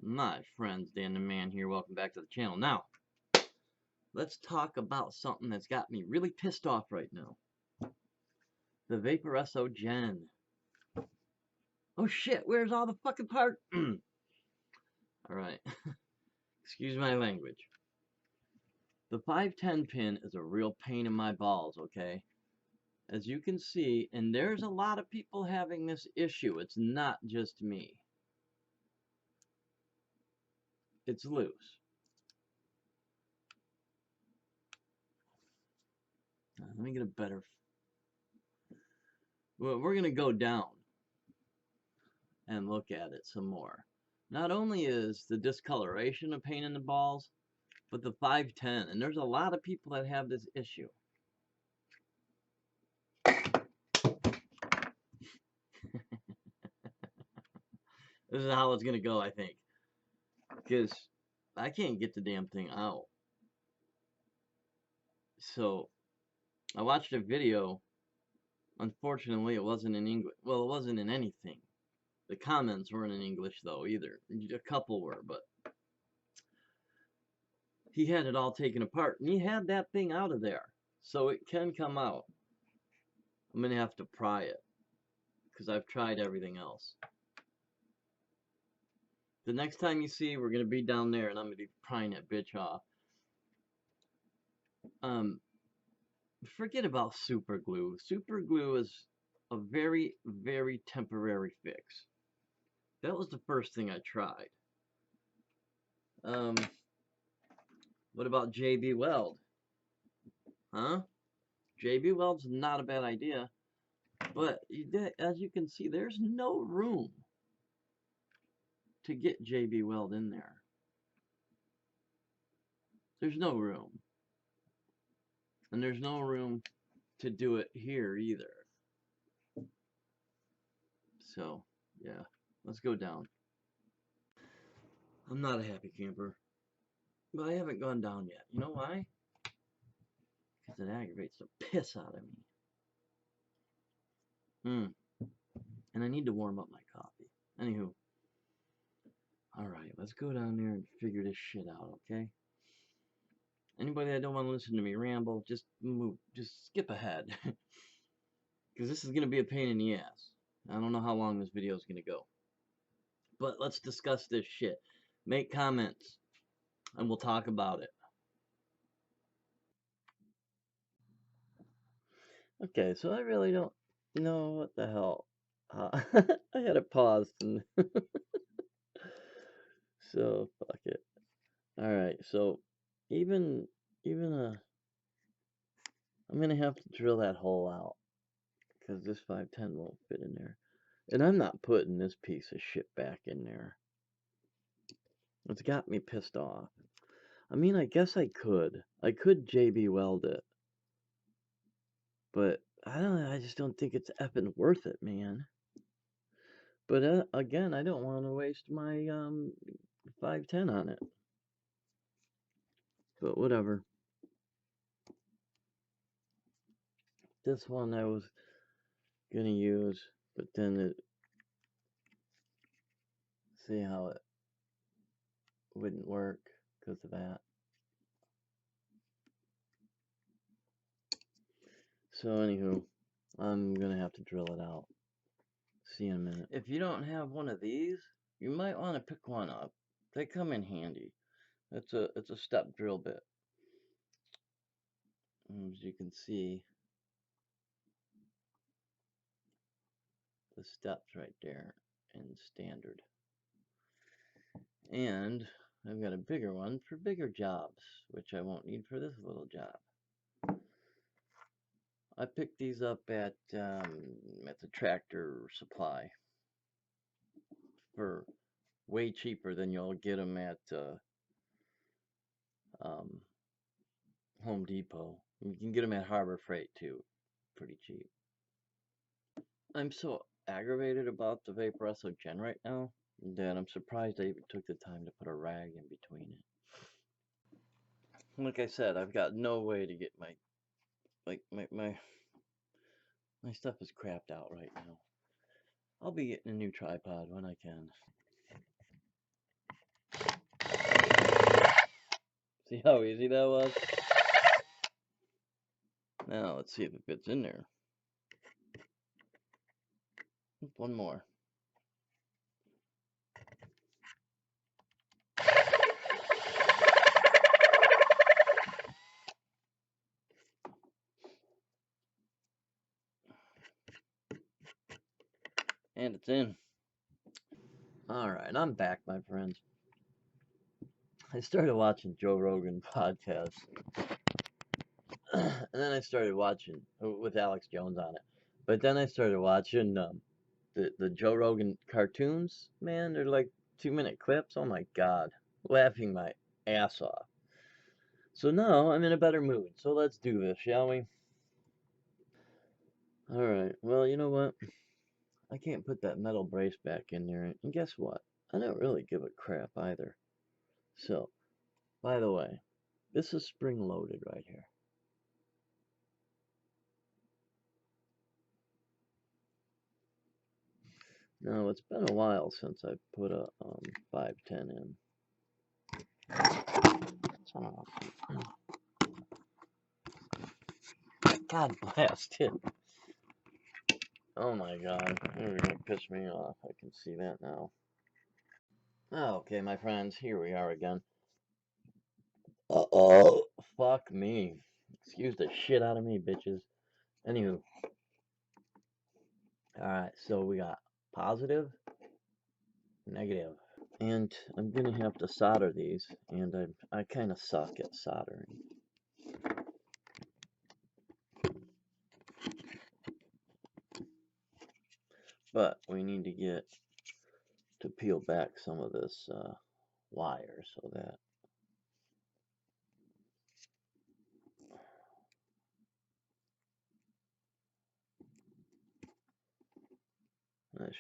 My friends, Dan the Man here. Welcome back to the channel. Now, let's talk about something that's got me really pissed off right now. The Vaporesso Gen. Oh shit, where's all the fucking part? Alright. Excuse my language. The 510 pin is a real pain in my balls, okay? As you can see, and there's a lot of people having this issue. It's not just me. It's loose. Let me get a better... Well, we're going to go down and look at it some more. Not only is the discoloration a pain in the balls, but the 510, and there's a lot of people that have this issue. This is how it's going to go, I think. Because I can't get the damn thing out. So, I watched a video. Unfortunately, it wasn't in English. Well, it wasn't in anything. The comments weren't in English, though, either. A couple were, but he had it all taken apart. And he had that thing out of there. So it can come out. I'm going to have to pry it. Because I've tried everything else. The next time you see, we're going to be down there, and I'm going to be prying that bitch off. Forget about super glue. Super glue is a very, very temporary fix. That was the first thing I tried. What about JB Weld? Huh? JB Weld's not a bad idea. But as you can see, there's no room to get JB Weld in there. There's no room. And there's no room to do it here either. So, yeah, let's go down. I'm not a happy camper. But I haven't gone down yet. You know why? Because it aggravates the piss out of me. And I need to warm up my coffee. Anywho. Alright, let's go down there and figure this shit out, okay? Anybody that don't want to listen to me ramble, just skip ahead. Because this is going to be a pain in the ass. I don't know how long this video is going to go. But let's discuss this shit. Make comments. And we'll talk about it. Okay, so I really don't know what the hell. I had it paused and so fuck it. Alright, so even I'm gonna have to drill that hole out because this 510 won't fit in there. And I'm not putting this piece of shit back in there. It's got me pissed off. I mean, I guess I could. I could JB Weld it. But I just don't think it's effing worth it, man. But again, I don't want to waste my 510 on it. But whatever. This one I was gonna use, but then see how it wouldn't work because of that. So anywho, I'm gonna have to drill it out. See you in a minute. If you don't have one of these, you might want to pick one up. They come in handy. It's a step drill bit. As you can see, the steps right there in standard. And I've got a bigger one for bigger jobs, which I won't need for this little job. I picked these up at the Tractor Supply for way cheaper than you'll get them at Home Depot. You can get them at Harbor Freight too, pretty cheap. I'm so aggravated about the Vaporesso Gen right now that I'm surprised I even took the time to put a rag in between it. Like I said, I've got no way to get my stuff is crapped out right now. I'll be getting a new tripod when I can. See how easy that was? Now, let's see if it fits in there. One more. And it's in. Alright, I'm back, my friends. I started watching Joe Rogan podcast. And then I started watching, with Alex Jones on it. But then I started watching the Joe Rogan cartoons. Man, they're like 2-minute clips. Oh my god. Laughing my ass off. So now I'm in a better mood. So let's do this, shall we? Alright, well, you know what? I can't put that metal brace back in there. And guess what? I don't really give a crap either. So, by the way, this is spring loaded right here. Now, it's been a while since I put a 510 in. God blast it. Oh my god, you're gonna piss me off. I can see that now. Okay, my friends, here we are again. Uh-oh, fuck me. Excuse the shit out of me, bitches. Anywho. Alright, so we got positive, negative. And I'm gonna have to solder these, and I kind of suck at soldering. But we need to get to peel back some of this wire so that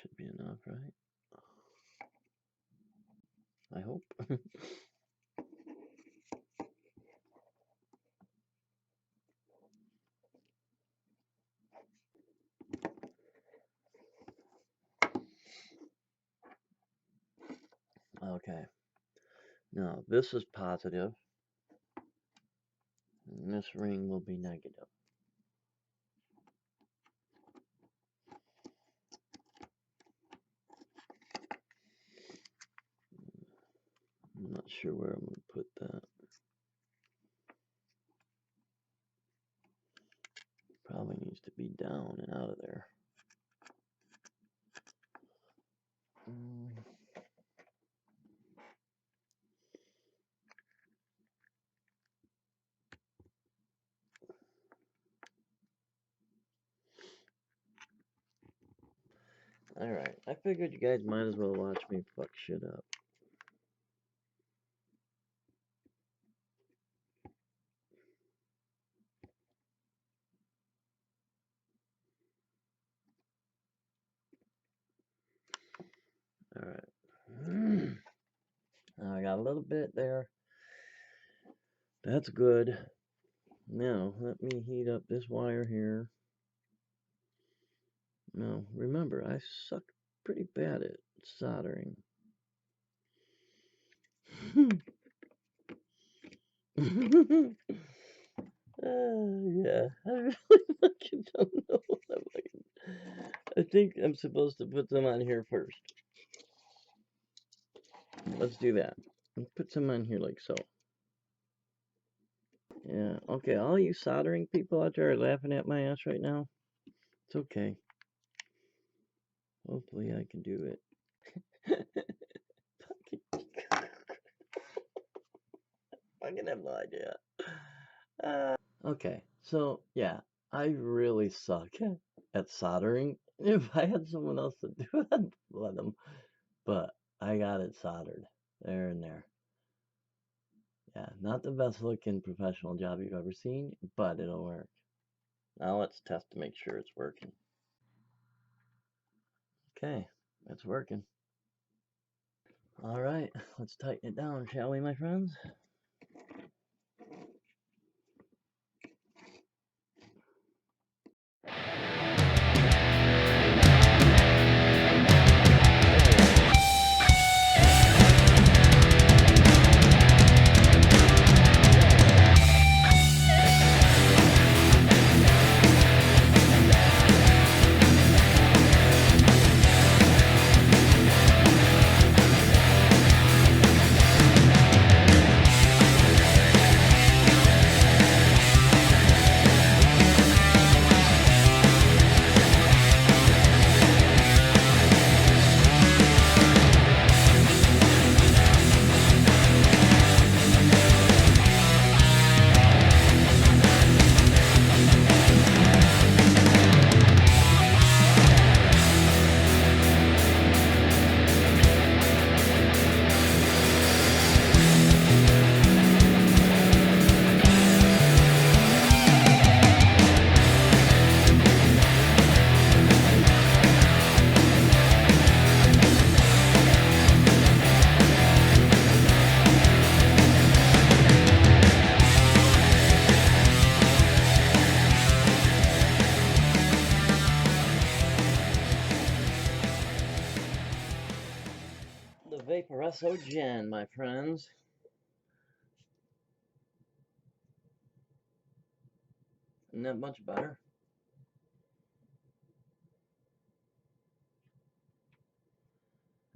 should be enough, right? I hope. Okay. Now, this is positive, and this ring will be negative. I'm not sure where I'm going to put that. Probably needs to be down and out of there. Alright, I figured you guys might as well watch me fuck shit up. Alright. I got a little bit there. That's good. Now, let me heat up this wire here. Now, remember, I suck pretty bad at soldering. Yeah, I really fucking don't know what I'm fucking... I think I'm supposed to put some on here first. Let's do that. Let's put some on here like so. Yeah, okay, all you soldering people out there are laughing at my ass right now. It's okay. Hopefully I can do it. Fucking have no idea. Okay, so yeah, I really suck at soldering. If I had someone else to do it, I'd let them. But I got it soldered. There and there. Yeah, not the best looking professional job you've ever seen, but it'll work. Now let's test to make sure it's working. Okay, it's working. Alright, let's tighten it down, shall we, my friends? Vaporesso Gen, my friends. Isn't that much better?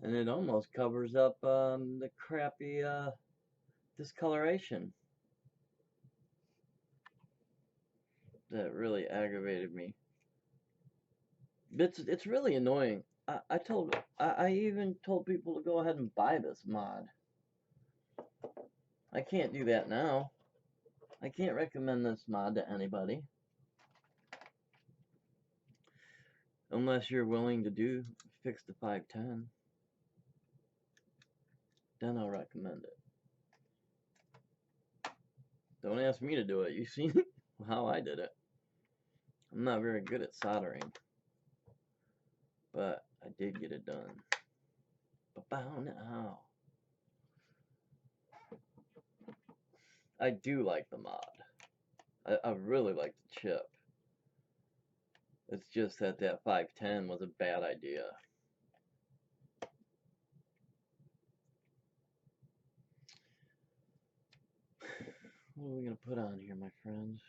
And it almost covers up the crappy discoloration that really aggravated me. It's really annoying. I even told people to go ahead and buy this mod. I can't do that now. I can't recommend this mod to anybody unless you're willing to fix the 510. Then I'll recommend it. Don't ask me to do it. You see how I did it. I'm not very good at soldering, but I did get it done. Ba-bow now. I do like the mod. I really like the chip. It's just that 510 was a bad idea. What are we going to put on here, my friends?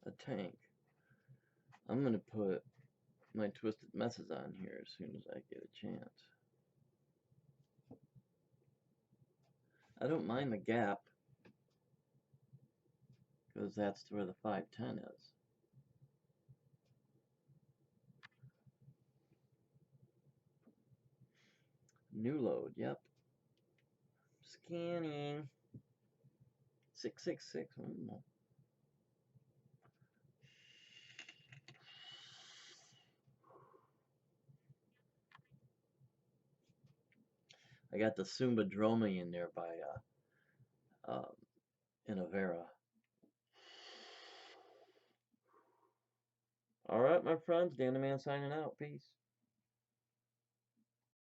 A tank. I'm going to put my Twisted Messes on here as soon as I get a chance. I don't mind the gap, because that's where the 510 is. New load, yep. Scanning. 666. I got the Sumba Dromi in there by Innovera. Alright, my friends, Dan the Man signing out. Peace.